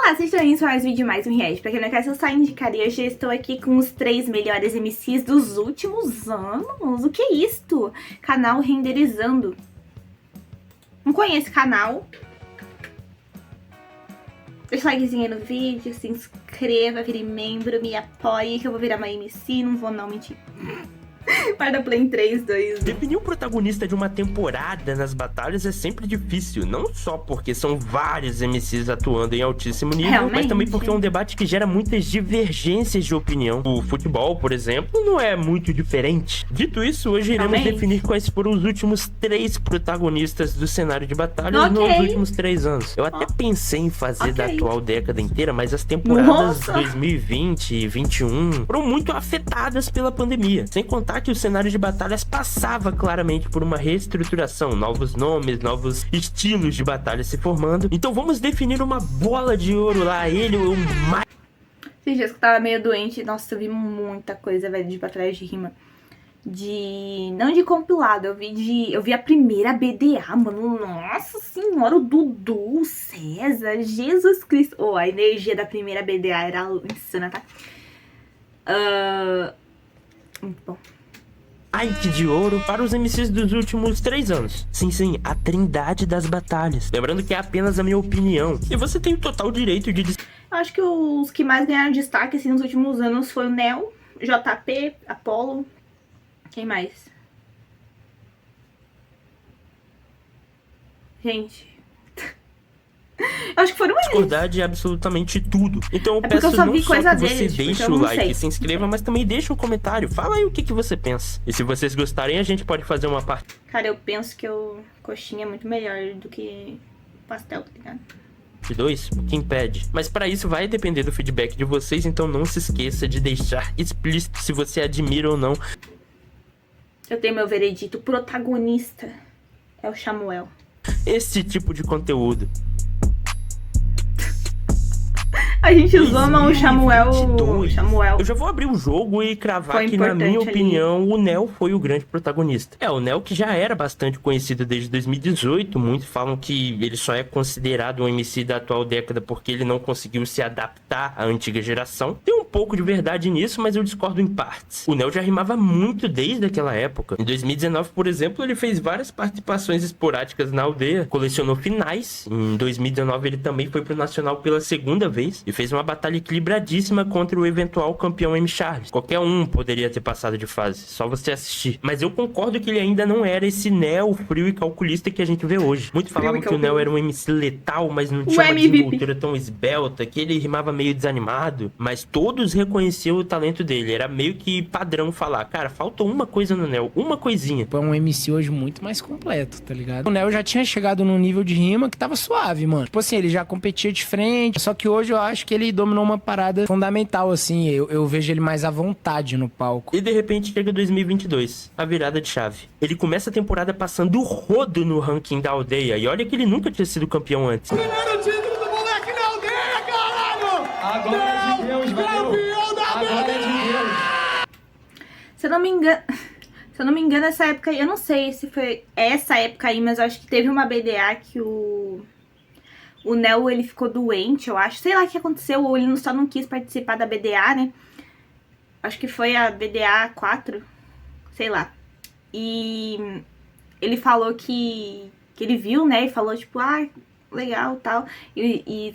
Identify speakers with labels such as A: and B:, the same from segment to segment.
A: Olá, vocês estão indo para mais um vídeo, mais um react. Pra quem não quer, eu só indicaria. Hoje eu estou aqui com os 3 melhores MCs dos últimos anos. O que é isto? Canal renderizando. Não conheço esse canal. Deixa o likezinho aí no vídeo, se inscreva, vire membro, me apoie, que eu vou virar uma MC, não vou não, mentir. Para play em 3, 2, 1.
B: Definir o protagonista de uma temporada nas batalhas é sempre difícil, não só porque são vários MCs atuando em altíssimo nível,
A: Realmente.
B: mas também porque é um debate que gera muitas divergências de opinião. O futebol, por exemplo, não é muito diferente. Dito isso, hoje iremos definir quais foram os últimos 3 protagonistas do cenário de batalhas nos últimos 3 anos. Eu até pensei em fazer da atual década inteira, mas as temporadas 2020 e 2021 foram muito afetadas pela pandemia, sem contar que o cenário de batalhas passava claramente por uma reestruturação, novos nomes, novos estilos de batalha se formando. Então vamos definir uma bola de ouro lá, ele o mais...
A: Esses dias que eu tava meio doente, nossa, eu vi muita coisa, velho, de batalhas de rima. Não de compilado, eu vi a primeira BDA, mano, nossa senhora, o Dudu, o César, Jesus Cristo. Oh, a energia da primeira BDA era insana, tá? Muito bom.
B: de ouro para os MCs dos últimos 3 anos. Sim, a trindade das batalhas. Lembrando que é apenas a minha opinião. E você tem o total direito de...
A: Eu acho que os que mais ganharam destaque assim, nos últimos anos foi o Neo, JP, Apollo. Quem mais? Gente... Eu acho que foram eles.
B: Discordar de absolutamente tudo. Então eu
A: porque
B: peço
A: eu só
B: não
A: vi
B: só
A: coisa
B: que você
A: deles,
B: deixe
A: eu
B: o
A: não
B: like
A: sei.
B: e se inscreva, mas também deixa um comentário. Fala aí o que você pensa. E se vocês gostarem, a gente pode fazer uma parte...
A: Cara, eu penso que o coxinha é muito melhor do que pastel, tá ligado?
B: 2, o que impede. Mas para isso vai depender do feedback de vocês, então não se esqueça de deixar explícito se você admira ou não.
A: Eu tenho meu veredito, o protagonista é o Samuel.
B: Esse tipo de conteúdo.
A: A gente zoma o Samuel.
B: Eu já vou abrir o jogo e cravar
A: Foi
B: que, na minha opinião,
A: ali.
B: o Neo foi o grande protagonista. O Neo que já era bastante conhecido desde 2018. Muitos falam que ele só é considerado um MC da atual década porque ele não conseguiu se adaptar à antiga geração. Tem um pouco de verdade nisso, mas eu discordo em partes. O Neo já rimava muito desde aquela época. Em 2019, por exemplo, ele fez várias participações esporádicas na aldeia, colecionou finais. Em 2019, ele também foi pro Nacional pela segunda vez e fez uma batalha equilibradíssima contra o eventual campeão M. Charles. Qualquer um poderia ter passado de fase, só você assistir. Mas eu concordo que ele ainda não era esse Neo frio e calculista que a gente vê hoje. Muitos falavam que o Neo era um MC letal, mas não tinha uma desenvoltura tão esbelta, que ele rimava meio desanimado. Mas todos reconheciam o talento dele. Era meio que padrão falar, cara, faltou uma coisa no Neo, uma coisinha.
C: É um MC hoje muito mais completo, tá ligado? O Neo já tinha chegado num nível de rima que tava suave, mano. Tipo assim, ele já competia de frente, só que hoje eu acho que ele dominou uma parada fundamental, assim. Eu vejo ele mais à vontade no palco.
B: E de repente chega 2022, a virada de chave. Ele começa a temporada passando o rodo no ranking da aldeia. E olha que ele nunca tinha sido campeão antes.
D: Primeiro título do moleque na aldeia, caralho!
E: Agora é de Deus,
D: campeão da
E: agora é de Deus.
A: Se eu não me engano, essa época aí, eu não sei se foi essa época aí, mas eu acho que teve uma BDA que o Neo, ele ficou doente, eu acho. Sei lá o que aconteceu, ou ele só não quis participar da BDA, né? Acho que foi a BDA 4, sei lá. E ele falou que ele viu, né? E falou, tipo, legal, tal.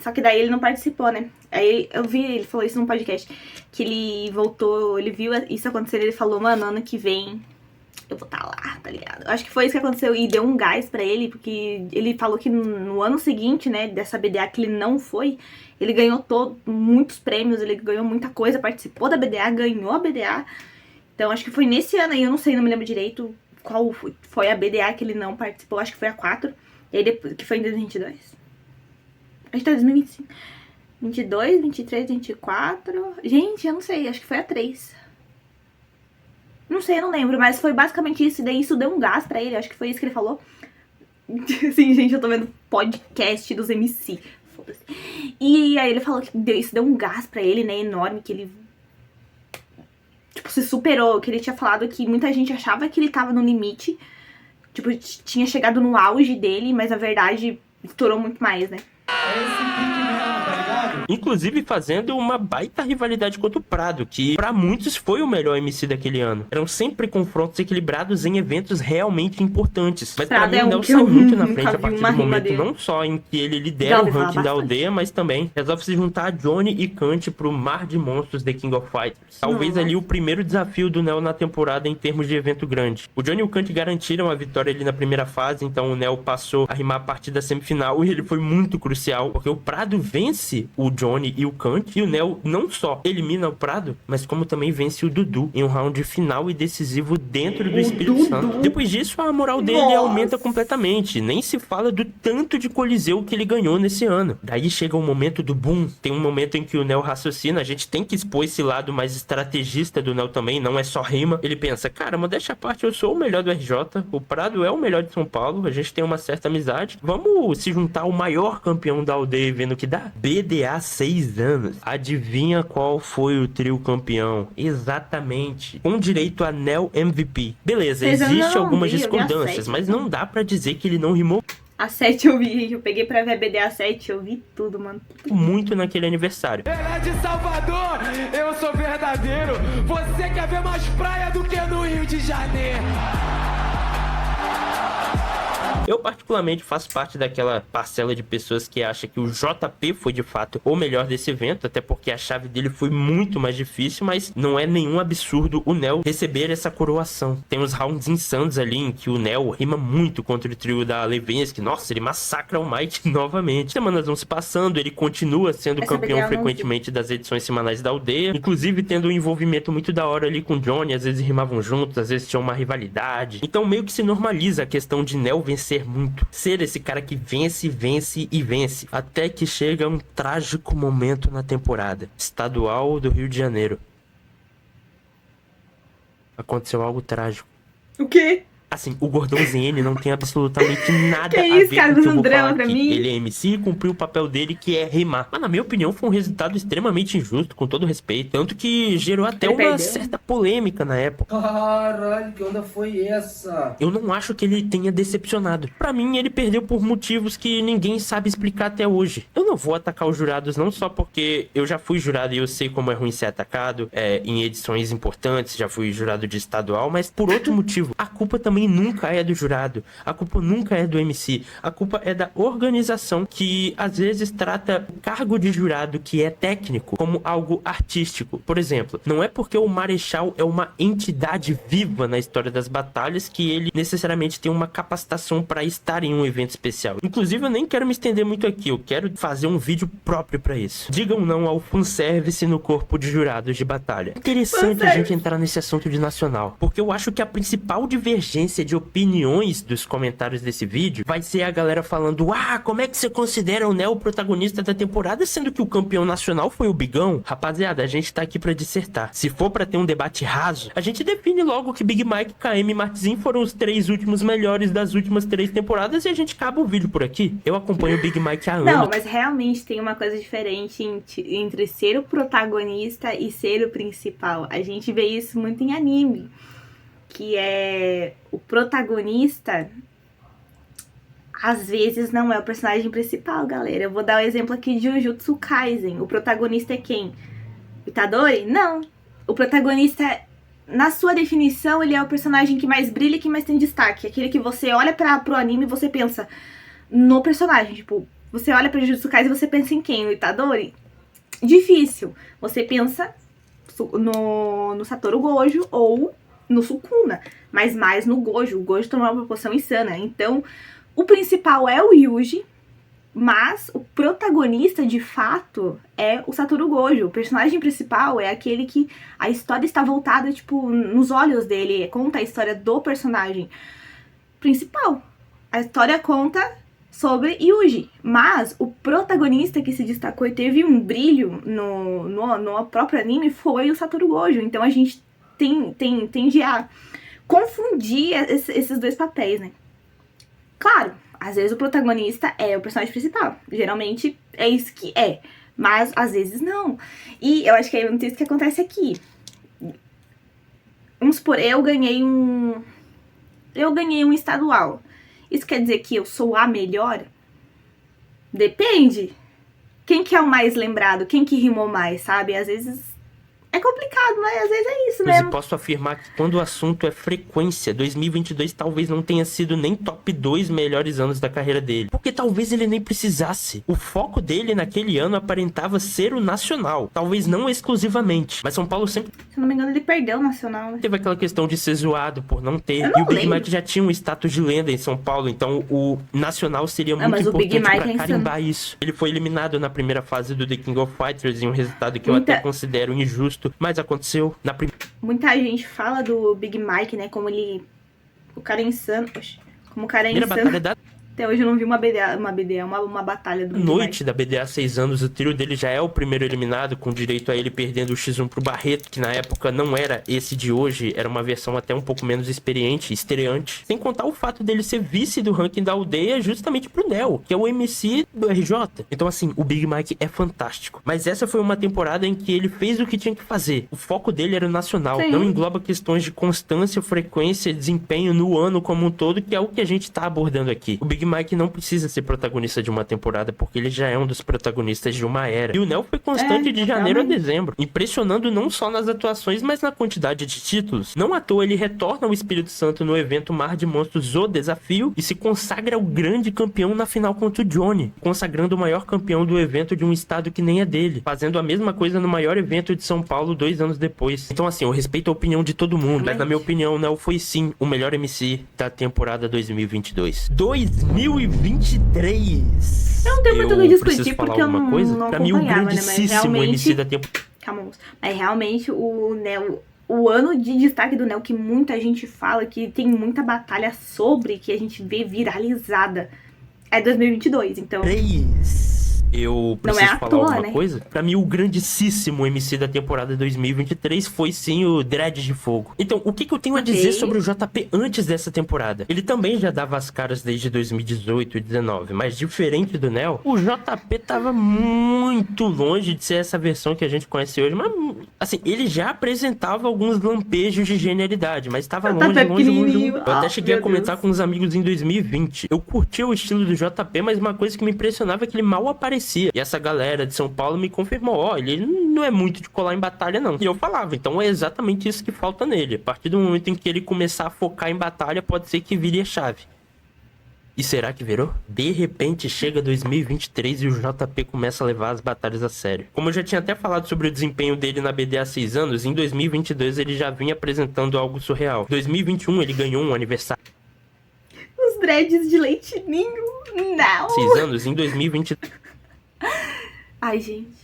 A: Só que daí ele não participou, né? Aí eu vi, ele falou isso num podcast, que ele voltou, ele viu isso acontecer, ele falou, mano, ano que vem eu vou estar lá, tá ligado? Acho que foi isso que aconteceu e deu um gás pra ele, porque ele falou que no ano seguinte, né, dessa BDA que ele não foi, ele ganhou muitos prêmios, ele ganhou muita coisa, participou da BDA, ganhou a BDA. Então acho que foi nesse ano aí, eu não sei, não me lembro direito qual foi a BDA que ele não participou, acho que foi a 4, e aí depois, que foi em 2022. A gente tá em 2025. 22, 23, 24... Gente, eu não sei, acho que foi a 3. Não sei, eu não lembro, mas foi basicamente isso. E daí isso deu um gás pra ele, acho que foi isso que ele falou. Sim, gente, eu tô vendo podcast dos MC. Foda-se. E aí ele falou que isso deu um gás pra ele, né, enorme, que ele... tipo, se superou, que ele tinha falado que muita gente achava que ele tava no limite. Tipo, tinha chegado no auge dele, mas na verdade estourou muito mais, né?
E: É esse pique mesmo, tá ligado?
B: inclusive fazendo uma baita rivalidade contra o Prado, que pra muitos foi o melhor MC daquele ano. Eram sempre confrontos equilibrados em eventos realmente importantes. Mas pra
A: Prado
B: mim
A: é
B: o
A: um
B: Nel
A: que
B: sai
A: eu
B: muito na
A: nunca
B: frente a
A: vi
B: partir
A: uma
B: do
A: rima
B: momento
A: dele.
B: não só em que ele
A: Já
B: lidera o
A: ouvi falar
B: ranking da
A: bastante.
B: aldeia, mas também resolve se juntar a Johnny e Kant pro mar de monstros The King of Fighters. Talvez ali o primeiro desafio do Nel na temporada em termos de evento grande. O Johnny e o Kant garantiram a vitória ali na primeira fase, então o Nel passou a rimar a partir da semifinal e ele foi muito crucial, porque o Prado vence o Johnny e o Kant, e o Nel não só elimina o Prado, mas como também vence o Dudu em um round final e decisivo dentro do Espírito Santo. Depois disso, a moral dele aumenta completamente. Nem se fala do tanto de coliseu que ele ganhou nesse ano. Daí chega o momento do boom. Tem um momento em que o Nel raciocina, a gente tem que expor esse lado mais estrategista do Nel também, não é só rima. Ele pensa, cara, modéstia à parte, eu sou o melhor do RJ, o Prado é o melhor de São Paulo, a gente tem uma certa amizade. Vamos se juntar ao maior campeão da aldeia e vendo o que dá? BDA 6 anos. Adivinha qual foi o trio campeão? Exatamente. Com direito a Nel MVP. Beleza,
A: 6 anos
B: existe
A: eu não
B: algumas
A: vi, eu vi a
B: discordâncias,
A: 7,
B: mas
A: então.
B: não dá pra dizer que ele não rimou
A: A 7 eu vi, eu peguei pra ver a BDA 7, eu vi tudo, mano.
B: muito naquele aniversário.
D: Ele é de Salvador, eu sou verdadeiro. Você quer ver mais praia do que no Rio de Janeiro?
B: Eu particularmente faço parte daquela parcela de pessoas que acha que o JP foi de fato o melhor desse evento, até porque a chave dele foi muito mais difícil, mas não é nenhum absurdo o Nel receber essa coroação. Tem uns rounds insanos ali em que o Nel rima muito contra o trio da Levinsky, nossa, ele massacra o Might novamente. Semanas vão se passando, ele continua sendo
A: Essa
B: campeão
A: BDA eu não
B: frequentemente das edições semanais da aldeia, inclusive tendo um envolvimento muito da hora ali com o Johnny, às vezes rimavam juntos, às vezes tinham uma rivalidade. Então meio que se normaliza a questão de Nel vencer muito. Ser esse cara que vence, vence e vence. Até que chega um trágico momento na temporada. Estadual do Rio de Janeiro. Aconteceu algo trágico.
A: O quê?
B: Assim, o Gordão ZN não tem absolutamente nada
A: Que
B: a
A: isso,
B: ver
A: cara,
B: com o que
A: fazendo
B: eu vou
A: drama
B: falar
A: pra
B: aqui.
A: mim?
B: Ele é MC e cumpriu o papel dele, que é rimar. Mas na minha opinião foi um resultado extremamente injusto, com todo respeito. Tanto que gerou até
A: Ele
B: uma
A: perdeu.
B: certa polêmica na época.
E: Caralho, que onda foi essa?
B: Eu não acho que ele tenha decepcionado. Pra mim, ele perdeu por motivos que ninguém sabe explicar até hoje. Eu não vou atacar os jurados, não só porque eu já fui jurado e eu sei como é ruim ser atacado em edições importantes, já fui jurado de estadual, mas por outro motivo. A culpa também nunca é do jurado. A culpa nunca é do MC. A culpa é da organização que, às vezes, trata o cargo de jurado, que é técnico, como algo artístico. Por exemplo, não é porque o Marechal é uma entidade viva na história das batalhas que ele necessariamente tem uma capacitação para estar em um evento especial. Inclusive, eu nem quero me estender muito aqui, eu quero fazer um vídeo próprio para isso. Digam não ao fanservice no corpo de jurados de batalha. Interessante a gente entrar nesse assunto de nacional, porque eu acho que a principal divergência de opiniões dos comentários desse vídeo vai ser a galera falando: como é que você considera o Nel o protagonista da temporada, sendo que o campeão nacional foi o Bigão? Rapaziada, a gente tá aqui pra dissertar. Se for pra ter um debate raso, a gente define logo que Big Mike, KM e Martzinho foram os 3 últimos melhores das últimas 3 temporadas e a gente acaba o vídeo por aqui. Eu acompanho o Big Mike há anos.
A: Não, mas realmente tem uma coisa diferente entre ser o protagonista e ser o principal. A gente vê isso muito em anime, que é o protagonista às vezes não é o personagem principal, galera. Eu vou dar o exemplo aqui de Jujutsu Kaisen. O protagonista é quem? Itadori? Não. O protagonista, na sua definição, ele é o personagem que mais brilha e que mais tem destaque. Aquele que você olha pro anime e você pensa no personagem. Tipo, você olha pra Jujutsu Kaisen e você pensa em quem? No Itadori? Difícil. Você pensa no Satoru Gojo ou no Sukuna, mas mais no Gojo. O Gojo tomou uma proporção insana. Então, o principal é o Yuji, mas o protagonista, de fato, é o Satoru Gojo. O personagem principal é aquele que a história está voltada, tipo, nos olhos dele. Conta a história do personagem principal. A história conta sobre Yuji, mas o protagonista que se destacou e teve um brilho no próprio anime foi o Satoru Gojo. Então, a gente tende a confundir esses dois papéis, né? Claro, às vezes o protagonista é o personagem principal. Geralmente é isso que é. Mas às vezes não. E eu acho que é muito isso que acontece aqui. Vamos supor, eu ganhei um estadual. Isso quer dizer que eu sou a melhor? Depende. quem que é o mais lembrado? Quem que rimou mais, sabe? Às vezes é complicado, mas às vezes é isso
B: Mas eu
A: mesmo.
B: posso afirmar que quando o assunto é frequência, 2022 talvez não tenha sido nem top 2 melhores anos da carreira dele. Porque talvez ele nem precisasse. O foco dele naquele ano aparentava ser o nacional. Talvez não exclusivamente. Mas São Paulo sempre
A: Se eu não me engano, ele perdeu o Nacional, né?
B: teve aquela questão de ser zoado por não ter.
A: Eu não
B: E o Big
A: lembro.
B: Mike já tinha um status de lenda em São Paulo. Então o nacional seria muito
A: mas o Big
B: importante
A: Mike é
B: pra
A: insano.
B: carimbar isso. Ele foi eliminado na primeira fase do The King of Fighters em um resultado que eu
A: Muita-
B: até considero injusto. Mas aconteceu na primeira.
A: Muita gente fala do Big Mike, né? Como ele... O cara é insano. Oxe, como o cara é
B: Primeira
A: insano.
B: batalha da
A: Até hoje eu não vi uma batalha do Big Mike.
B: noite da BDA 6 anos, o trio dele já é o primeiro eliminado, com direito a ele perdendo o X1 pro Barreto, que na época não era esse de hoje, era uma versão até um pouco menos experiente, estreante. Sem contar o fato dele ser vice do ranking da aldeia justamente pro Nel, que é o MC do RJ. Então assim, o Big Mike é fantástico. Mas essa foi uma temporada em que ele fez o que tinha que fazer. O foco dele era o nacional.
A: Sim.
B: Não engloba questões de constância, frequência e desempenho no ano como um todo, que é o que a gente tá abordando aqui. O Big Mike não precisa ser protagonista de uma temporada, porque ele já é um dos protagonistas de uma era. E o Nel foi constante de janeiro a
A: realmente.
B: dezembro, impressionando não só nas atuações, mas na quantidade de títulos. Não à toa ele retorna ao Espírito Santo no evento Mar de Monstros O Desafio e se consagra o grande campeão na final contra o Johnny, consagrando o maior campeão do evento de um estado que nem é dele, fazendo a mesma coisa no maior evento de São Paulo 2 anos depois. Então assim, eu respeito a opinião de todo mundo, mas na minha opinião, o Nel foi sim o melhor MC da temporada 2022. 2023!
A: Eu não tenho muito o que discutir,
B: preciso falar
A: porque eu
B: alguma
A: não-
B: coisa?
A: não
B: Pra mim, o
A: acompanhava, né, mas
B: grandíssimo
A: realmente-
B: MC da temporada.
A: Calma, moço. Mas realmente o Nel... O ano de destaque do Nel, que muita gente fala, que tem muita batalha sobre, que a gente vê viralizada, é 2022. Então,
B: Eu
A: Não é
B: preciso
A: à
B: falar
A: toa,
B: alguma
A: né?
B: coisa? Pra mim, o grandíssimo MC da temporada 2023 foi sim o Dread de Fogo. Então, o que eu tenho a
A: Ok.
B: dizer sobre o JP antes dessa temporada? Ele também já dava as caras desde 2018 e 2019, mas diferente do Nel, o JP tava muito longe de ser essa versão que a gente conhece hoje. Mas, assim, ele já apresentava alguns lampejos de genialidade, mas tava
A: JP
B: longe, longe, longe.
A: pequenininho.
B: Eu até
A: Ah,
B: cheguei a
A: meu
B: comentar
A: Deus.
B: com uns amigos em 2020. Eu curtia o estilo do JP, mas uma coisa que me impressionava é que ele mal aparecia. E essa galera de São Paulo me confirmou, ó, ele não é muito de colar em batalha, não. E eu falava, então é exatamente isso que falta nele. A partir do momento em que ele começar a focar em batalha, pode ser que vire a chave. E será que virou? De repente chega 2023 e o JP começa a levar as batalhas a sério. Como eu já tinha até falado sobre o desempenho dele na BD há 6 anos, em 2022 ele já vinha apresentando algo surreal. Em 2021 ele ganhou um aniversário.
A: os dreads de leitinho, não.
B: 6 anos, em 2022
A: Ai, gente.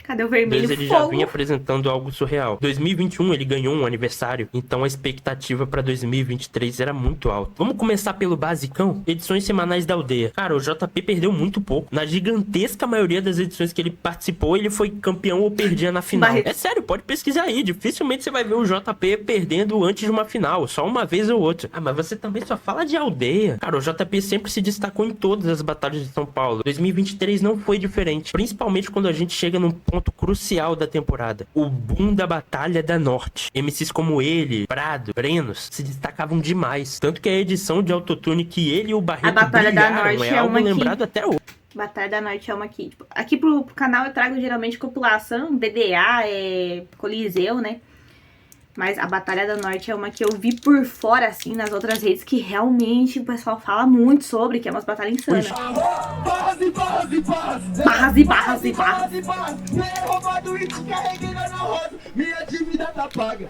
A: Cadê o vermelho?
B: ele já
A: Fogo.
B: vinha apresentando algo surreal. 2021 ele ganhou um aniversário, então a expectativa pra 2023 era muito alta. Vamos começar pelo basicão? Edições semanais da aldeia. Cara, o JP perdeu muito pouco. Na gigantesca maioria das edições que ele participou, ele foi campeão ou perdia na final.
A: Barreto.
B: É sério, pode pesquisar aí. Dificilmente você vai ver o JP perdendo antes de uma final, só uma vez ou outra. Ah, mas você também só fala de aldeia. Cara, o JP sempre se destacou em todas as batalhas de São Paulo. 2023 não foi diferente, principalmente quando a gente chega num ponto crucial da temporada. O boom da Batalha da Norte. MCs como ele, Prado, Brenos, se destacavam demais. Tanto que a edição de autotune que ele e o Barreto
A: A Batalha da
B: brilharam
A: Norte
B: é
A: é
B: algo
A: uma que-
B: lembrado até hoje.
A: Batalha da Norte é uma aqui. Tipo, aqui pro canal eu trago geralmente compilação, BDA, Coliseu, né? Mas a Batalha da Norte é uma que eu vi por fora, assim, nas outras redes, que realmente o pessoal fala muito sobre, que é umas batalhas insanas.
D: Barras e barras e barras.
A: Barras e barras e barras.
D: e barras. Nem roubado e te carreguei na roda. Minha dívida tá paga.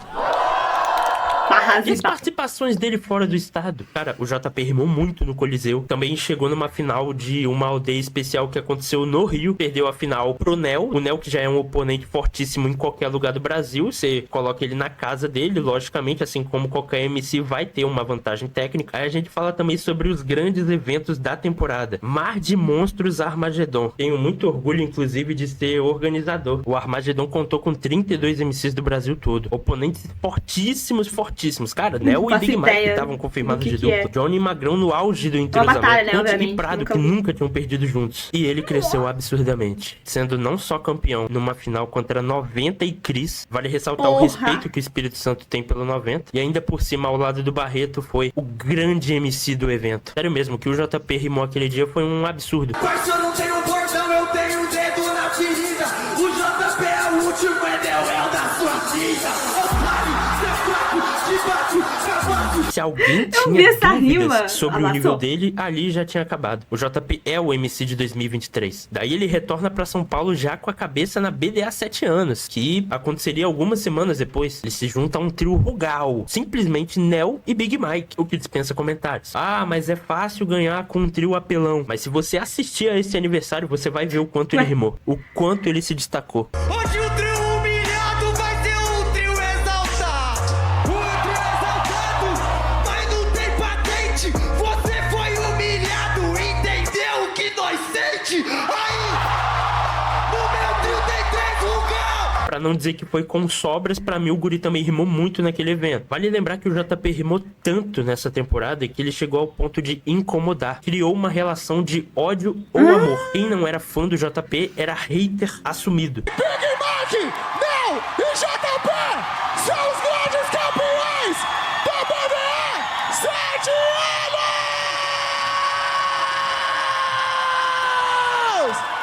A: Barras
B: E
A: e
B: as
A: barras.
B: participações dele fora do estado? Cara, o JP rimou muito no Coliseu. Também chegou numa final de uma aldeia especial que aconteceu no Rio. Perdeu a final pro Nel. O Nel, que já é um oponente fortíssimo em qualquer lugar do Brasil. Você coloca ele na casa dele, logicamente, assim como qualquer MC vai ter uma vantagem técnica. Aí a gente fala também sobre os grandes eventos da temporada. Mar de Monstros Armagedon. Tenho muito orgulho, inclusive, de ser organizador. O Armagedon contou com 32 MCs do Brasil todo. Oponentes fortíssimos. Cara, Nel e
A: faço
B: Big Mike
A: ideia
B: estavam confirmados
A: do que
B: de
A: que
B: dupla.
A: é.
B: Johnny e Magrão no auge do entrosamento.
A: batalha, né,
B: Ponte
A: obviamente,
B: e Prado,
A: nunca
B: que
A: vi.
B: nunca tinham perdido juntos. E ele cresceu absurdamente, sendo não só campeão numa final contra 90 e Cris. Vale ressaltar o
A: Porra!
B: respeito que o Espírito Santo tem pelo 90. E ainda por cima, ao lado do Barreto, foi o grande MC do evento. Sério mesmo, que o JP rimou aquele dia foi um absurdo.
D: Mas eu não tenho bordão, eu tenho
B: se alguém
A: vi
B: tinha
A: essa rima,
B: dúvidas sobre o
A: amassou.
B: nível dele, ali já tinha acabado. O JP é o MC de 2023. Daí ele retorna pra São Paulo já com a cabeça na BDA 7 anos, que aconteceria algumas semanas depois. Ele se junta a um trio Rugal, simplesmente Nel e Big Mike, o que dispensa comentários. Ah, mas é fácil ganhar com um trio apelão. Mas se você assistir a esse aniversário, você vai ver o quanto ele rimou, o quanto ele se destacou.
D: Hoje o trio humilhado vai ser um trio exaltado. Um trio exaltado, mas não tem patente. Você foi humilhado, entendeu o que nós sente? Aí, no meu trio tem 3 Rugal.
B: Pra não dizer que foi com sobras, pra mim o Guri também rimou muito naquele evento. Vale lembrar que o JP rimou tanto nessa temporada que ele chegou ao ponto de incomodar. Criou uma relação de ódio ou amor. Quem não era fã do JP era hater assumido.
D: Big Mike, Nel e JP são os grandes campeões da BDA 7 anos!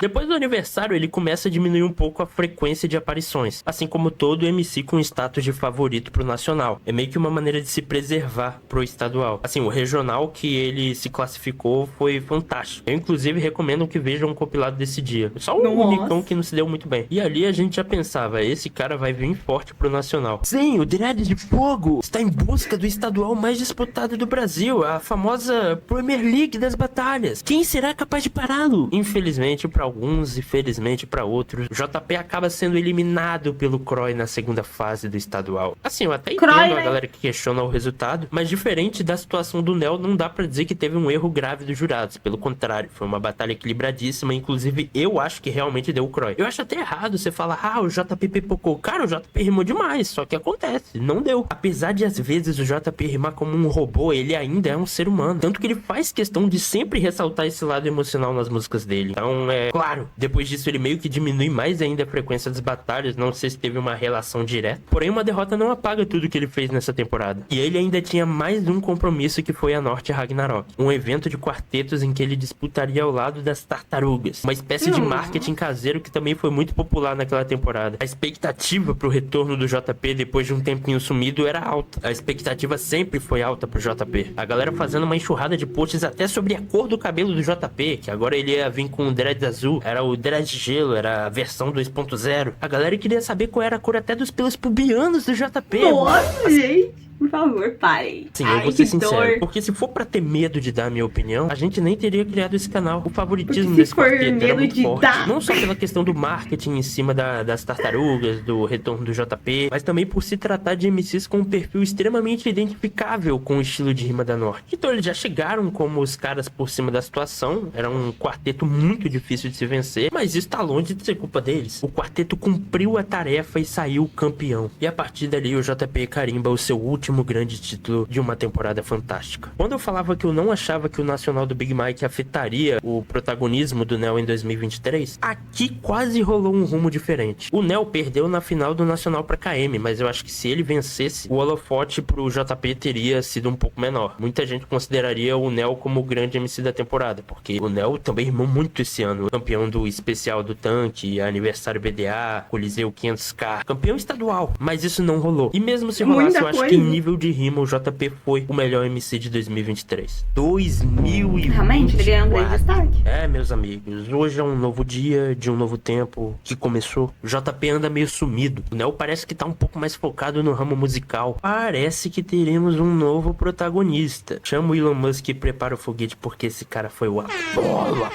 B: Depois do aniversário, ele começa a diminuir um pouco a frequência de aparições, assim como todo MC com status de favorito pro nacional. É meio que uma maneira de se preservar pro estadual. Assim, o regional que ele se classificou foi fantástico. Eu, inclusive, recomendo que vejam um compilado desse dia. Só um
A: Nossa.
B: Nicão que não se deu muito bem. E ali a gente já pensava, esse cara vai vir forte pro nacional. Sim, o Dread de Fogo está em busca do estadual mais disputado do Brasil, a famosa Premier League das batalhas. Quem será capaz de pará-lo? Infelizmente pra alguns e felizmente pra outros, o JP acaba sendo eliminado pelo Croy na segunda fase do estadual. Assim, eu até entendo
A: Croy,
B: a
A: né?
B: galera que questiona o resultado, mas diferente da situação do Nel, não dá pra dizer que teve um erro grave dos jurados. Pelo contrário, foi uma batalha equilibradíssima, inclusive eu acho que realmente deu o Croy. Eu acho até errado você falar, ah, o JP pipocou. Cara, o JP rimou demais, só que acontece, não deu. Apesar de às vezes o JP rimar como um robô, ele ainda é um ser humano. Tanto que ele faz questão de sempre ressaltar esse lado emocional nas músicas dele. Então, claro, depois disso ele meio que diminui mais ainda a frequência das batalhas, não sei se teve uma relação direta. Porém, uma derrota não apaga tudo que ele fez nessa temporada. E ele ainda tinha mais um compromisso que foi a Norte Ragnarok, um evento de quartetos em que ele disputaria ao lado das Tartarugas, uma espécie de marketing caseiro que também foi muito popular naquela temporada. A expectativa pro retorno do JP depois de um tempinho sumido era alta. A expectativa sempre foi alta pro JP. A galera fazendo uma enxurrada de posts até sobre a cor do cabelo do JP, que agora ele ia vir com o dread azul, era o dread gelo, era a versão 2.0. A galera queria saber qual era a cor até dos pelos pubianos do JP.
A: Nossa, gente. Por favor, parem.
B: Sim, eu
A: Ai,
B: vou ser
A: que
B: sincero.
A: dor.
B: Porque se for pra ter medo de dar a minha opinião, a gente nem teria criado esse canal. O favoritismo
A: Porque se
B: desse
A: for
B: quarteto era
A: medo
B: muito
A: de
B: forte.
A: dar.
B: Não só pela questão do marketing em cima das tartarugas, do retorno do JP, mas também por se tratar de MCs com um perfil extremamente identificável com o estilo de rima da Norte. Então eles já chegaram como os caras por cima da situação. Era um quarteto muito difícil de se vencer, mas isso tá longe de ser culpa deles. O quarteto cumpriu a tarefa e saiu campeão. E a partir dali o JP carimba o seu último grande título de uma temporada fantástica. Quando eu falava que eu não achava que o nacional do Big Mike afetaria o protagonismo do Nel em 2023, aqui quase rolou um rumo diferente. O Nel perdeu na final do nacional pra KM, mas eu acho que se ele vencesse, o holofote pro JP teria sido um pouco menor. Muita gente consideraria o Nel como o grande MC da temporada, porque o Nel também rimou muito esse ano. Campeão do especial do tanque, aniversário BDA, Coliseu 500k, campeão estadual, mas isso não rolou. E mesmo se rolasse,
A: Muita
B: eu acho
A: coisa.
B: que em nível de rima o JP foi o melhor MC de 2023. 2024.
A: Realmente, ele ganhou um grande destaque.
B: É, meus amigos, hoje é um novo dia, de um novo tempo que começou. O JP anda meio sumido. O Nel parece que tá um pouco mais focado no ramo musical. Parece que teremos um novo protagonista. Chama o Elon Musk e prepara o foguete porque esse cara foi o Apollo.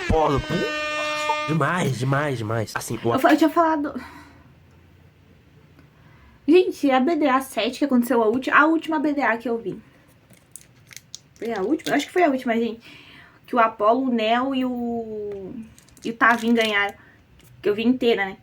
B: Demais. Assim,
A: Eu tinha falado... Gente, a BDA 7 que aconteceu a última BDA que eu vi. Foi a última? Acho que foi a última, gente. Que o Apollo, o Nel e o Tavin ganharam. Que eu vi inteira, né?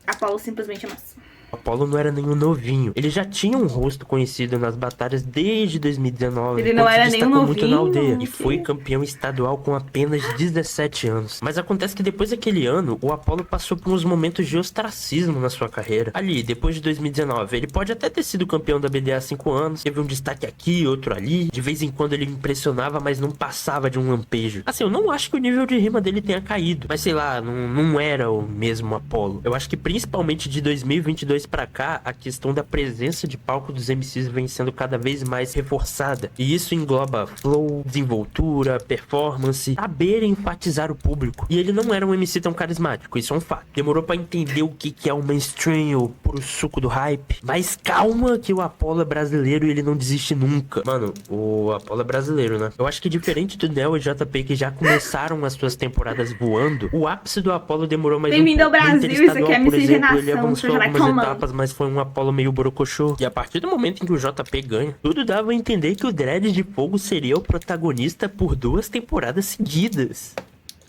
A: Apollo simplesmente amassou.
B: o Apollo não era nenhum novinho. Ele já tinha um rosto conhecido nas batalhas desde 2019.
A: Ele não
B: quando se
A: era nenhum
B: destacou muito na
A: novinho,
B: aldeia.
A: não
B: E foi campeão estadual com apenas 17 anos. Mas acontece que depois daquele ano, o Apollo passou por uns momentos de ostracismo na sua carreira. Ali, depois de 2019, ele pode até ter sido campeão da BDA há 5 anos. Teve um destaque aqui, outro ali. De vez em quando ele impressionava, mas não passava de um lampejo. Assim, eu não acho que o nível de rima dele tenha caído. Mas sei lá, não era o mesmo Apollo. Eu acho que principalmente de 2022 2022 pra cá, a questão da presença de palco dos MCs vem sendo cada vez mais reforçada. E isso engloba flow, desenvoltura, performance, saber enfatizar o público. E ele não era um MC tão carismático, isso é um fato. Demorou pra entender o que é o mainstream, o puro suco do hype. Mas calma que o Apollo é brasileiro e ele não desiste nunca. Mano, o Apollo é brasileiro, né? Eu acho que diferente do Nel e JP, que já começaram as suas temporadas voando, o ápice do Apollo demorou mais
A: Bem-vindo ao
B: pouco. No
A: Brasil, isso aqui é
B: Interestadual, por
A: miscigenação,
B: exemplo, ele avançou
A: você já vai
B: algumas
A: tomando.
B: etapas, mas foi um Apollo meio borocochô. E a partir do momento em que o JP ganha, tudo dava a entender que o Dread de Fogo seria o protagonista por 2 temporadas seguidas.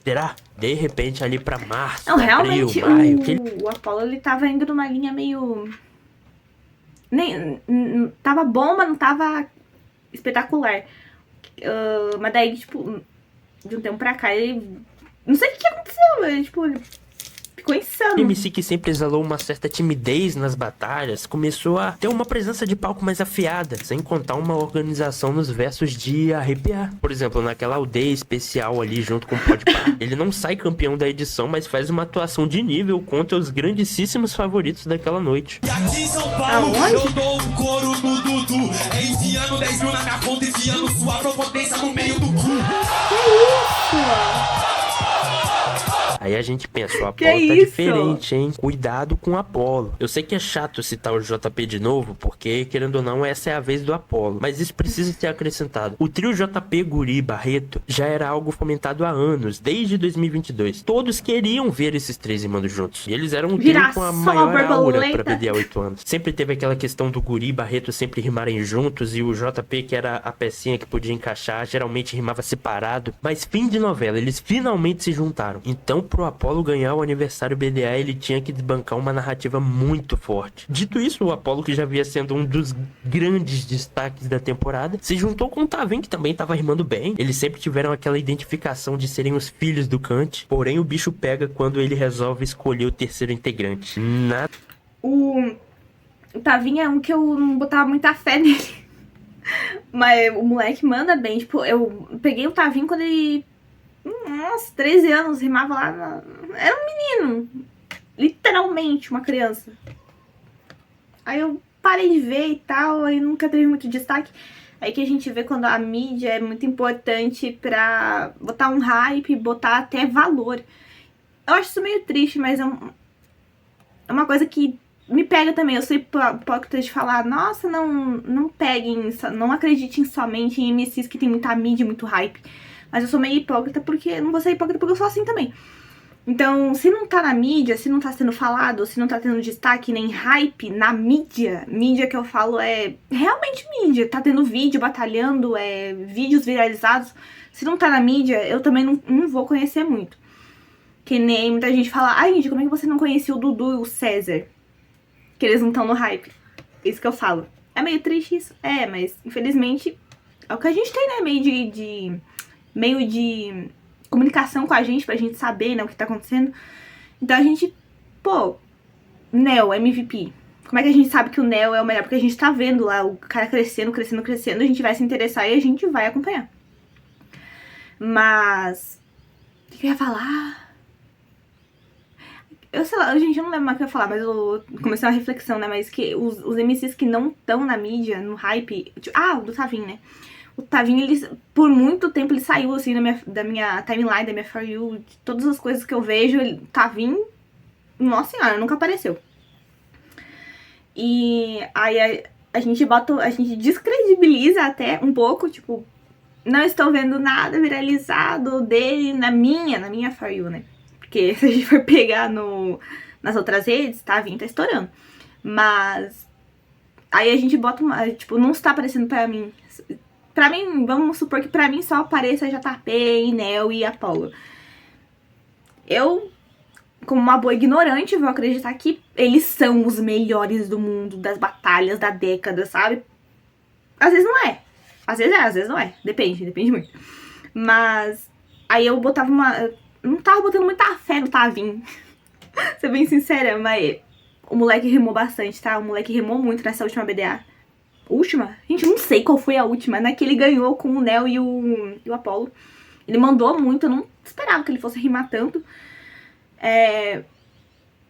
B: Será? De repente, ali pra março,
A: Não, realmente,
B: abril, maio...
A: o Apollo, ele tava indo numa linha meio... Tava bom, mas não tava espetacular. Mas daí, tipo, de um tempo pra cá, ele... Não sei o que aconteceu, ele, tipo... Ele ficou insano.
B: MC que sempre exalou uma certa timidez nas batalhas, começou a ter uma presença de palco mais afiada, sem contar uma organização nos versos de arrepiar. Por exemplo, naquela aldeia especial ali junto com o Podpah, ele não sai campeão da edição, mas faz uma atuação de nível contra os grandíssimos favoritos daquela noite.
D: E aqui em São Paulo,
A: Aonde?
D: eu dou um couro no Dudu. É enfiando 10 mil na minha conta, enfiando sua propotência no meio do cu.
B: Aí a gente pensa, o
A: Que
B: Apollo tá
A: isso?
B: diferente, hein? Cuidado com o Apollo. Eu sei que é chato citar o JP de novo, porque, querendo ou não, essa é a vez do Apollo. Mas isso precisa ser acrescentado. O trio JP, Guri e Barreto já era algo fomentado há anos, desde 2022. Todos queriam ver esses 3 irmãos juntos. E eles eram um trio
A: Virar
B: com a
A: só
B: maior aura
A: borboleta.
B: pra BD há 8 anos. Sempre teve aquela questão do Guri e Barreto sempre rimarem juntos, e o JP, que era a pecinha que podia encaixar, geralmente rimava separado. Mas fim de novela, eles finalmente se juntaram. Então, pro Apollo ganhar o aniversário BDA, ele tinha que desbancar uma narrativa muito forte. Dito isso, o Apollo, que já vinha sendo um dos grandes destaques da temporada, se juntou com o Tavinho, que também tava rimando bem. Eles sempre tiveram aquela identificação de serem os filhos do Kant, porém o bicho pega quando ele resolve escolher o terceiro integrante.
A: O Tavinho é um que eu não botava muita fé nele. Mas o moleque manda bem. Tipo, eu peguei o Tavinho quando ele... Nossa, 13 anos, rimava lá. Era um menino. Literalmente, uma criança. Aí eu parei de ver e tal, aí nunca teve muito destaque. Aí que a gente vê quando a mídia é muito importante pra botar um hype, botar até valor. Eu acho isso meio triste, mas é uma coisa que me pega também. Eu sou hipócrita de falar, nossa, não peguem, não acreditem somente em MCs que tem muita mídia e muito hype. Mas eu sou meio hipócrita porque... Não vou ser hipócrita porque eu sou assim também. Então, se não tá na mídia, se não tá sendo falado, se não tá tendo destaque nem hype na mídia... Mídia que eu falo é realmente mídia. Tá tendo vídeo batalhando, vídeos viralizados. Se não tá na mídia, eu também não vou conhecer muito. Que nem muita gente fala... Ai, gente, como é que você não conhecia o Dudu e o César? Que eles não estão no hype. Isso que eu falo. É meio triste isso? É, mas infelizmente... É o que a gente tem, né? Meio de comunicação com a gente, pra gente saber, né, o que tá acontecendo. Então a gente, pô, Nel, MVP. Como é que a gente sabe que o Nel é o melhor? Porque a gente tá vendo lá o cara crescendo, a gente vai se interessar e a gente vai acompanhar. Mas... O que eu ia falar? Eu sei lá, gente, eu não lembro mais o que eu ia falar, mas eu comecei uma reflexão, né, mas que os MCs que não estão na mídia, no hype... Tipo, o do Tavinho, né? O Tavinho, ele, por muito tempo, ele saiu, assim, da minha timeline, da minha For You, de todas as coisas que eu vejo, o Tavinho, nossa senhora, nunca apareceu. E aí a gente descredibiliza até um pouco, tipo, não estou vendo nada viralizado dele na minha For You, né? Porque se a gente for pegar nas outras redes, Tavinho tá estourando. Mas aí a gente bota tipo, não está aparecendo pra mim. Pra mim, vamos supor que pra mim só apareça JP, Nel e Apollo. Eu, como uma boa ignorante, vou acreditar que eles são os melhores do mundo, das batalhas da década, sabe? Às vezes não é. Às vezes é, às vezes não é. Depende muito. Mas aí eu botava não tava botando muita fé no Tavinho. Ser bem sincera, mas o moleque rimou bastante, tá? O moleque rimou muito nessa última BDA. Última? Gente, não sei qual foi a última, né? Que ele ganhou com o Nel e o Apollo. Ele mandou muito, eu não esperava que ele fosse rimar tanto.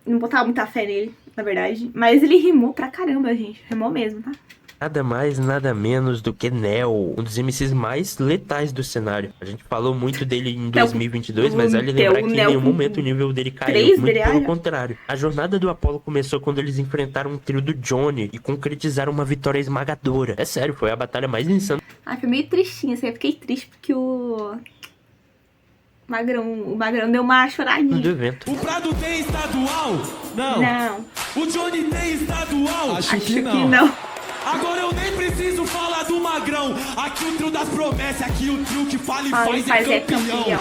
A: Não botava muita fé nele. na verdade. Mas ele rimou pra caramba, gente. Rimou mesmo, tá?
B: Nada mais, nada menos do que Nel, um dos MCs mais letais do cenário. A gente falou muito dele em 2022, mas vale lembrar que em nenhum momento o nível dele caiu, muito pelo contrário. A jornada do Apollo começou quando eles enfrentaram um trio do Johnny e concretizaram uma vitória esmagadora. É sério, foi a batalha mais insana.
A: Ah, foi meio tristinho, assim, eu fiquei triste porque o Magrão deu uma choradinha
B: do evento.
D: O Prado tem estadual? Não.
A: Não.
D: O Johnny tem estadual?
A: Acho que não.
D: Agora eu nem preciso falar do Magrão. Aqui o trio das promessas, aqui o trio que fala e faz é campeão.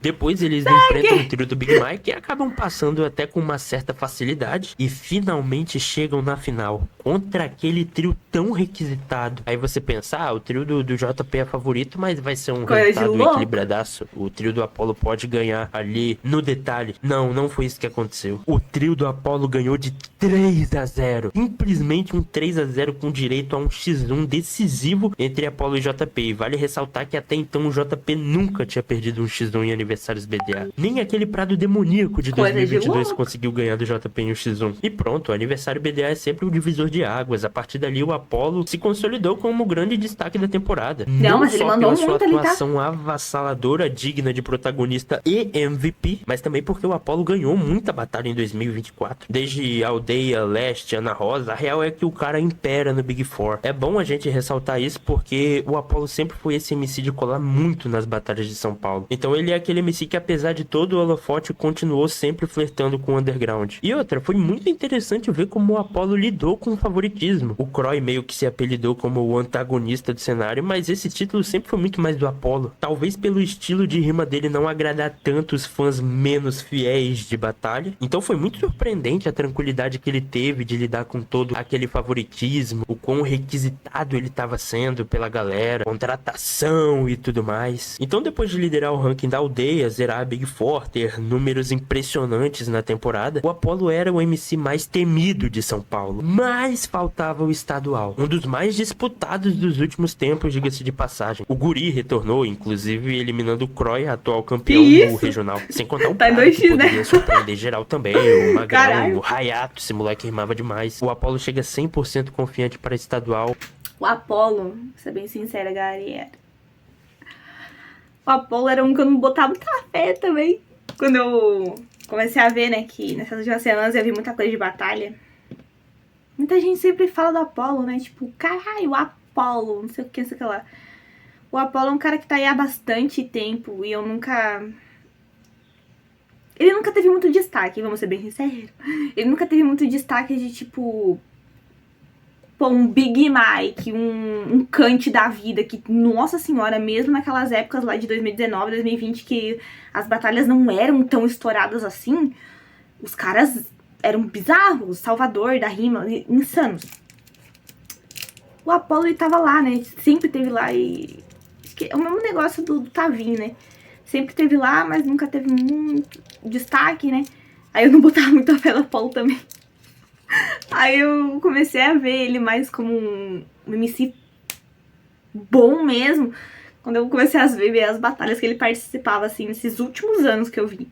B: Depois eles enfrentam o trio do Big Mike e acabam passando até com uma certa facilidade e finalmente chegam na final contra aquele trio tão requisitado. Aí você pensa, o trio do JP é favorito, mas vai ser um resultado equilibradaço. O trio do Apollo pode ganhar ali no detalhe. Não foi isso que aconteceu. O trio do Apollo ganhou de 3-0. Simplesmente um 3-0 com direito a um X1 decisivo entre Apollo e JP. E vale ressaltar que até então o JP nunca tinha perdido um X1 em aniversários BDA. Nem aquele Prado demoníaco de 2022 conseguiu ganhar do JP em um X1. E pronto, o aniversário BDA é sempre um divisor de águas. A partir dali o Apollo se consolidou como o grande destaque da temporada.
A: Não, mas ele mandou
B: pela sua atuação avassaladora, digna de protagonista e MVP, mas também porque o Apollo ganhou muita batalha em 2024. Desde Aldeia, Leste, Ana Rosa, a real é que o cara impera no Big Four. É bom a gente ressaltar isso porque o Apollo sempre foi esse MC de colar muito nas batalhas de São Paulo. Então ele é aquele MC que, apesar de todo o holofote, continuou sempre flertando com o underground. E outra, foi muito interessante ver como o Apollo lidou com o favoritismo. O Croy meio que se apelidou como o antagonista do cenário, mas esse título sempre foi muito mais do Apollo. Talvez pelo estilo de rima dele não agradar tanto os fãs menos fiéis de batalha. Então foi muito surpreendente a tranquilidade que ele teve de lidar com todo aquele favoritismo, o quão requisitado ele estava sendo pela galera, contratação e tudo mais. Então depois de liderar o ranking da aldeia, zerar a Big Four, ter números impressionantes na temporada, o Apollo era o MC mais temido de São Paulo. Mas faltava o estadual, um dos mais disputados dos últimos tempos, diga-se de passagem. O Guri retornou, inclusive eliminando o Croy, atual campeão do regional. Sem contar o Prado, que poderia surpreender geral também, o Magrão, o Hayato, esse moleque rimava demais. O Apollo chega 100% confiante para estadual.
A: O Apollo, vou ser bem sincera, galera. O Apollo era um que eu não botava muita fé também. Quando eu comecei a ver, né, que nessas últimas semanas eu vi muita coisa de batalha. Muita gente sempre fala do Apollo, né, tipo, caralho, o Apollo, não sei o que, não sei o que lá. O Apollo é um cara que tá aí há bastante tempo e eu nunca... Ele nunca teve muito destaque, vamos ser bem sinceros. Ele nunca teve muito destaque de, tipo... Pô, um Big Mike, um Kant da vida, que, nossa senhora, mesmo naquelas épocas lá de 2019, 2020, que as batalhas não eram tão estouradas assim, os caras eram bizarros, Salvador da rima, insanos. O Apollo, ele tava lá, né, sempre teve lá e... É o mesmo negócio do Tavinho, né, sempre teve lá, mas nunca teve muito destaque, né, aí eu não botava muita fé no Apollo também. Aí eu comecei a ver ele mais como um MC bom mesmo, quando eu comecei a ver as batalhas que ele participava, assim, nesses últimos anos que eu vi.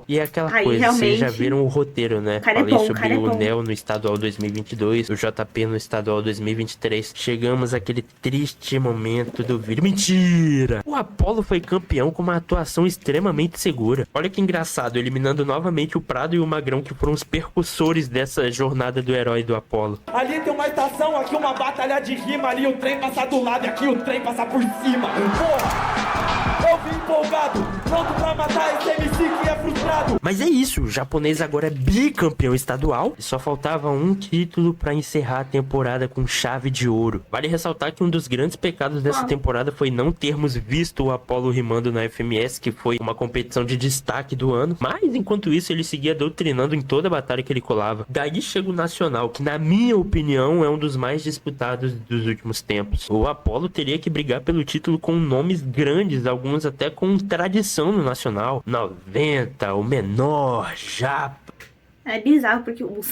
B: E é aquela coisa, realmente... vocês já viram o roteiro, né? Falei sobre o Nel no estadual 2022, o JP no estadual 2023. Chegamos àquele triste momento do vídeo. Mentira! O Apollo foi campeão com uma atuação extremamente segura. Olha que engraçado, eliminando novamente o Prado e o Magrão, que foram os percussores dessa jornada do herói do Apollo.
D: Ali tem uma estação, aqui uma batalha de rima, ali o trem passa do lado e aqui o trem passa por cima. Porra! Eu vim empolgado, pronto pra matar esse MC que é frustrado.
B: Mas é isso, o japonês agora é bicampeão estadual e só faltava um título pra encerrar a temporada com chave de ouro. Vale ressaltar que um dos grandes pecados dessa temporada foi não termos visto o Apollo rimando na FMS, que foi uma competição de destaque do ano, mas enquanto isso ele seguia doutrinando em toda a batalha que ele colava. Daí chega o Nacional, que na minha opinião é um dos mais disputados dos últimos tempos. O Apollo teria que brigar pelo título com nomes grandes, alguns até com tradição no Nacional. 90, o Menor, Japa.
A: É bizarro porque os...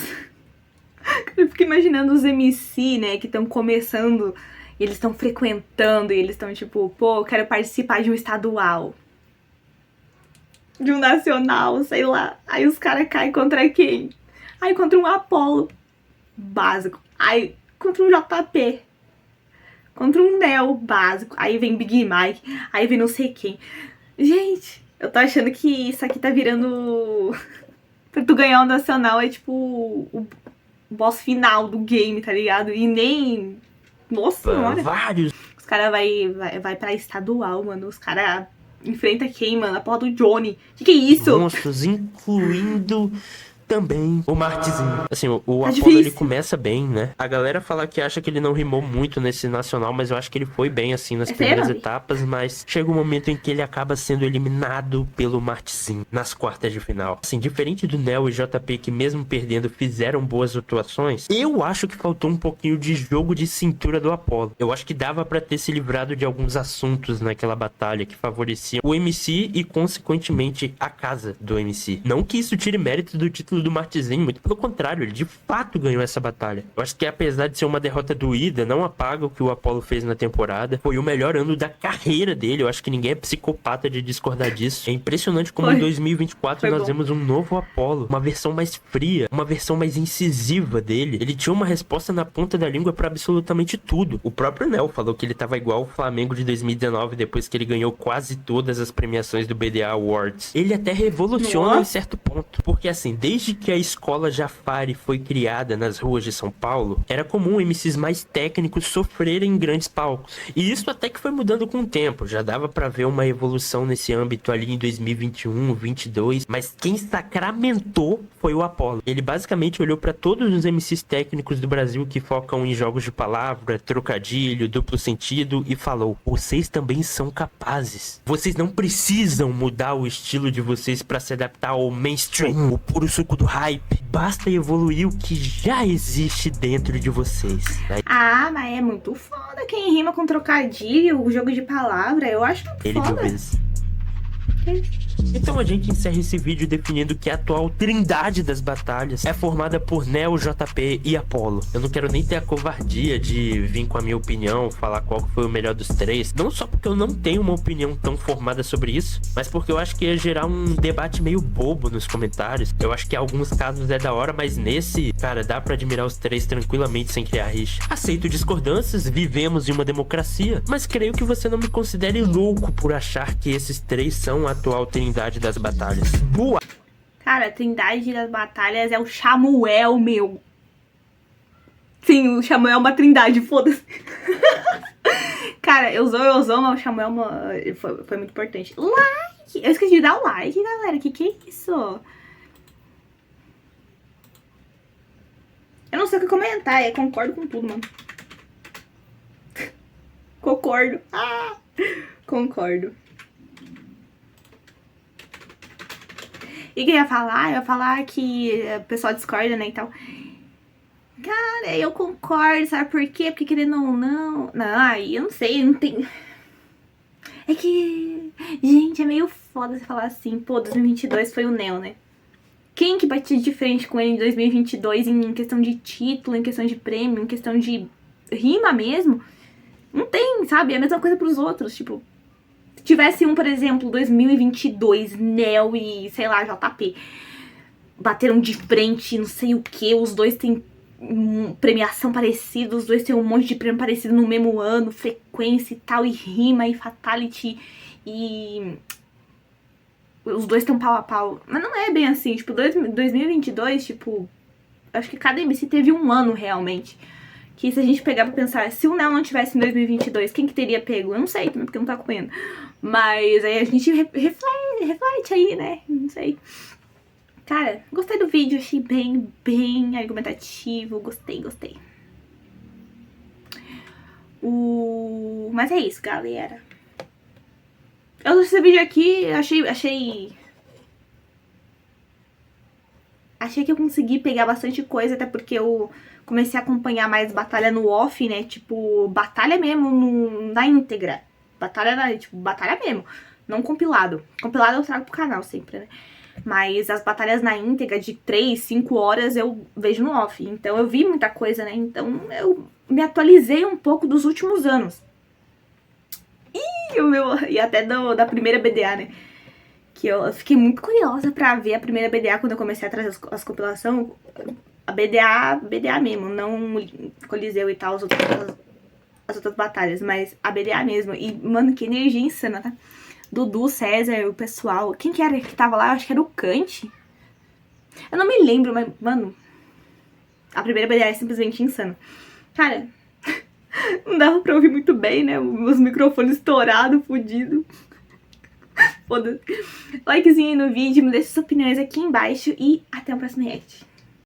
A: Eu fico imaginando os MC, né, que estão começando, e eles estão frequentando, e eles estão tipo, pô, eu quero participar de um estadual. de um nacional, sei lá. Aí os caras caem contra quem? Aí contra um Apollo básico. Aí contra um JP. Contra um Neo básico. Aí vem Big Mike. Aí vem não sei quem. Gente, eu tô achando que isso aqui tá virando... pra tu ganhar o nacional é tipo o boss final do game, tá ligado? E nem... Nossa senhora.
B: Vários.
A: Os caras vai pra estadual, mano. Os caras enfrentam quem, mano? A porra do Johnny. Que é isso?
B: Monstros, incluindo também o Martezinho. Assim, o Apollo,
A: difícil.
B: ele começa bem, né? A galera fala que acha que ele não rimou muito nesse nacional, mas eu acho que ele foi bem, assim, nas primeiras
A: sério?
B: etapas, mas chega um momento em que ele acaba sendo eliminado pelo Martezinho nas quartas de final. Assim, diferente do Neo e JP, que mesmo perdendo fizeram boas atuações, eu acho que faltou um pouquinho de jogo de cintura do Apollo. Eu acho que dava pra ter se livrado de alguns assuntos naquela batalha que favoreciam o MC e, consequentemente, a casa do MC. Não que isso tire mérito do título do Martezinho, muito pelo contrário, ele de fato ganhou essa batalha. Eu acho que apesar de ser uma derrota doída, não apaga o que o Apollo fez na temporada. Foi o melhor ano da carreira dele, eu acho que ninguém é psicopata de discordar disso. É impressionante como
A: Foi.
B: em 2024
A: Foi
B: nós
A: bom.
B: vemos um novo Apollo, uma versão mais fria, uma versão mais incisiva dele. Ele tinha uma resposta na ponta da língua pra absolutamente tudo. O próprio Nel falou que ele tava igual o Flamengo de 2019, depois que ele ganhou quase todas as premiações do BDA Awards. Ele até revoluciona
A: Nossa.
B: em certo ponto, porque assim, desde que a escola Jafari foi criada nas ruas de São Paulo, era comum MCs mais técnicos sofrerem em grandes palcos. E isso até que foi mudando com o tempo, já dava pra ver uma evolução nesse âmbito ali em 2021, 22, mas quem sacramentou foi o Apollo. Ele basicamente olhou pra todos os MCs técnicos do Brasil que focam em jogos de palavra, trocadilho, duplo sentido e falou: vocês também são capazes. Vocês não precisam mudar o estilo de vocês pra se adaptar ao mainstream, o puro suco do hype. Basta evoluir o que já existe dentro de vocês.
A: Ah, mas é muito foda quem rima com trocadilho, o jogo de palavra. Eu acho muito
B: Ele
A: foda.
B: mil vezes. Então a gente encerra esse vídeo definindo que a atual trindade das batalhas é formada por Neo, JP e Apollo. Eu não quero nem ter a covardia de vir com a minha opinião, falar qual que foi o melhor dos três. Não só porque eu não tenho uma opinião tão formada sobre isso, mas porque eu acho que ia gerar um debate meio bobo nos comentários. Eu acho que em alguns casos é da hora, mas nesse, cara, dá pra admirar os três tranquilamente sem criar rixa. Aceito discordâncias, vivemos em uma democracia, mas creio que você não me considere louco por achar que esses três são a atual trindade das batalhas. Boa!
A: Cara, a trindade das batalhas é o Chamuel, meu. Sim, o Chamuel é uma trindade, foda-se. Cara, eu sou, mas o Chamuel foi muito importante. Like! Eu esqueci de dar o like, galera. Que é isso? Eu não sei o que comentar, concordo com tudo, mano. Concordo. Ah! Concordo. E que eu ia falar? Eu ia falar que o pessoal discorda, né, e tal. Cara, eu concordo, sabe por quê? Porque querendo ou não... Não, eu não sei, não tem... É que... Gente, é meio foda você falar assim, pô, 2022 foi o Neo, né? Quem que batia de frente com ele em 2022 em questão de título, em questão de prêmio, em questão de rima mesmo? Não tem, sabe? É a mesma coisa pros outros, tipo... Se tivesse um, por exemplo, 2022, Neo e, sei lá, JP, bateram de frente, não sei o que, os dois têm premiação parecida, os dois têm um monte de prêmio parecido no mesmo ano, frequência e tal, e rima, e fatality, e os dois estão pau a pau. Mas não é bem assim, tipo, 2022, tipo, acho que cada MC teve um ano realmente. Que se a gente pegar pra pensar, se o Neo não tivesse em 2022, quem que teria pego? Eu não sei também, porque eu não tô acompanhando. Mas aí a gente reflete aí, né? Não sei. Cara, gostei do vídeo, achei bem argumentativo. Gostei. Mas é isso, galera. Eu trouxe esse vídeo aqui, achei que eu consegui pegar bastante coisa, até porque eu comecei a acompanhar mais batalha no off, né? Tipo, batalha mesmo na íntegra. Batalha mesmo. Não compilado. Compilado eu trago pro canal sempre, né? Mas as batalhas na íntegra de 3, 5 horas eu vejo no off. Então eu vi muita coisa, né? Então eu me atualizei um pouco dos últimos anos. E até da primeira BDA, né? que eu fiquei muito curiosa pra ver a primeira BDA quando eu comecei a trazer as compilações. A BDA mesmo, não Coliseu e tal, as outras batalhas, mas a BDA mesmo. E, mano, que energia insana, tá? Dudu, César, o pessoal. Quem que era que tava lá? Eu acho que era o Kant. Eu não me lembro, mas, mano, a primeira BDA é simplesmente insana. Cara, não dava pra ouvir muito bem, né? Os microfones estourados, fudidos. Foda-se. Likezinho aí no vídeo, me deixe suas opiniões aqui embaixo e até o próximo react.